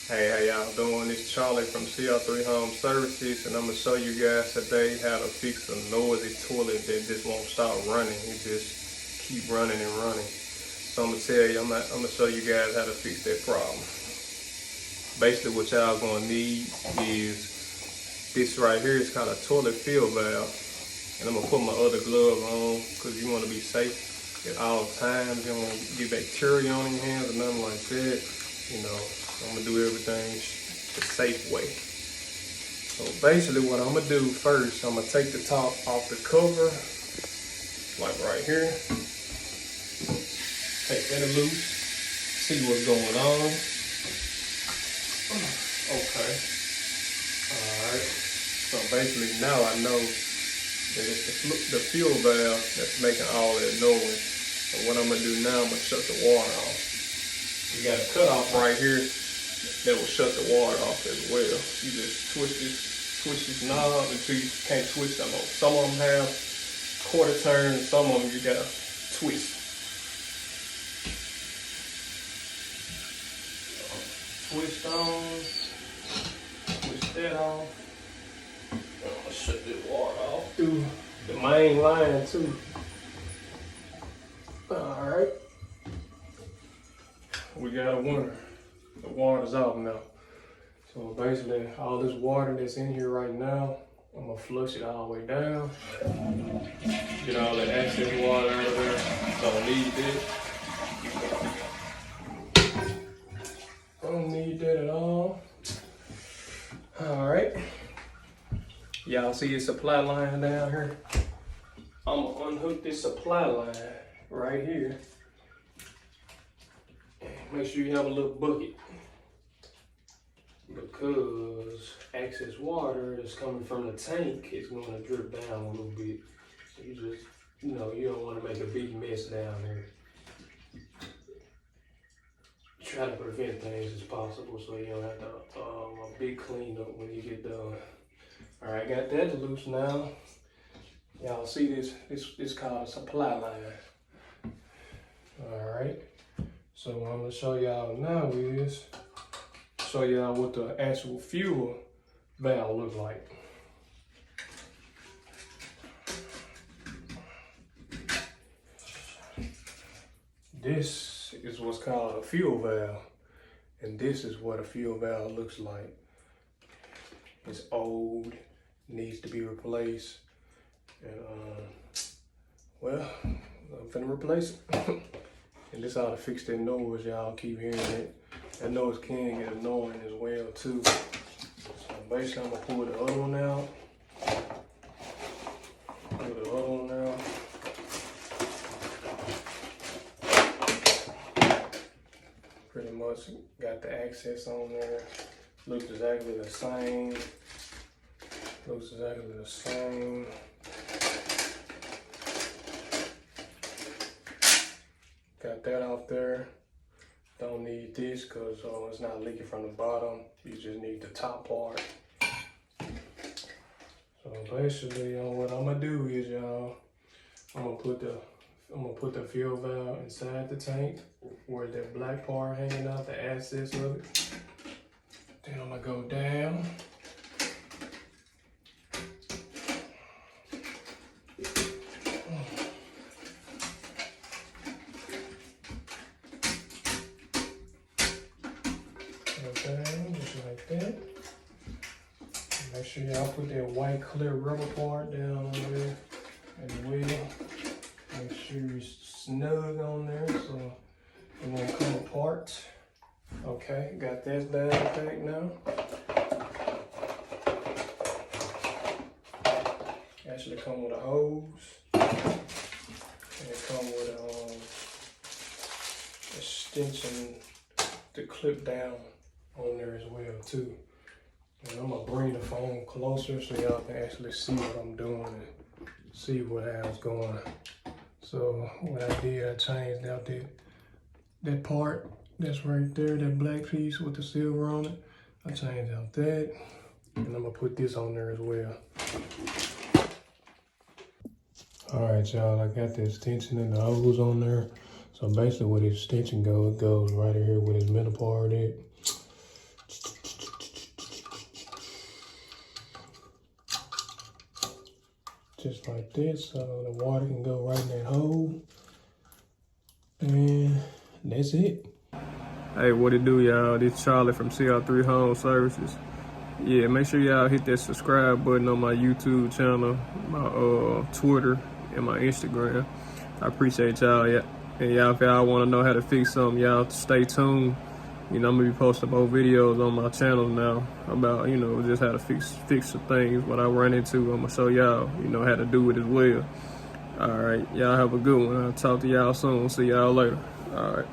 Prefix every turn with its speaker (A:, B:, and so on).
A: Hey, how y'all doing? It's Charlie from CR3 Home Services, and I'm gonna show you guys today how to fix a noisy toilet that just won't stop running. It just keep running and running. So I'm gonna tell you, I'm gonna show you guys how to fix that problem. Basically, what y'all gonna need is this right here. It's called a toilet fill valve, and I'm gonna put my other glove on because you want to be safe at all times. You don't want to get bacteria on your hands or nothing like that. You know. I'm gonna do everything the safe way. So basically what I'm gonna do first, I'm gonna take the top off the cover, like right here. Take that loose, see what's going on. Okay. Alright. So basically now I know that it's the fuel valve that's making all that noise. So what I'm gonna do now, I'm gonna shut the water off. You got a cutoff right here that will shut the water off as well. You just twist this knob until you can't twist them off. Some of them have quarter turns, some of them you gotta twist. Twist on, twist that off. I'm gonna shut this water off through the main line too. Alright. We got a winner. The water's off now. So basically, all this water that's in here right now, I'm gonna flush it all the way down. Get all that excess water out of there. Don't need that. Don't need that at all. All right. Y'all see your supply line down here? I'm gonna unhook this supply line right here. Make sure you have a little bucket, because excess water is coming from the tank. It's going to drip down a little bit. So you just, you don't want to make a big mess down there. Try to prevent things as possible so you don't have to a big cleanup when you get done. All right, got that loose now. Y'all see this? This called a supply line. All right. So what I'm gonna show y'all now is show y'all what the actual fuel valve looks like. This is what's called a fuel valve, and this is what a fuel valve looks like. It's old, needs to be replaced, and well, I'm finna replace it. And this ought to fix that noise, y'all keep hearing it. That noise can get annoying as well too. So basically I'm gonna pull the other one out. Pull the other one out. Pretty much got the access on there. Looks exactly the same. Looks exactly the same. Got that out there. Don't need this because it's not leaking from the bottom. You just need the top part. So basically, what I'm gonna do is, y'all, I'm gonna put the fuel valve inside the tank where that black part hanging out, the access of it. Then I'm gonna go down. Down just like that. Make sure y'all put that white clear rubber part down on there as well. Make sure it's snug on there so it won't come apart. Okay, got that down back now. Actually come with a hose. And it come with a extension to clip down on there as well too. And I'm gonna bring the phone closer so y'all can actually see what I'm doing and see what I was going. So what I did, I changed out that part that's right there, that black piece with the silver on it. I changed out that, and I'm gonna put this on there as well. All right, y'all, I got the extension and the hose on there. So basically where the extension goes, it goes right here where this middle part is. just like that, so the water can go right in that hole. And that's it. Hey, what it do, y'all? This Charlie from CR3 Home Services. Yeah, make sure y'all hit that subscribe button on my YouTube channel, my Twitter, and my Instagram. I appreciate y'all. Yeah. And y'all, if y'all want to know how to fix something, y'all stay tuned. You know, I'm gonna be posting more videos on my channel now about, you know, just how to fix some things, what I run into. I'm gonna show y'all, you know, how to do it as well. All right, y'all have a good one. I'll talk to y'all soon. See y'all later. All right.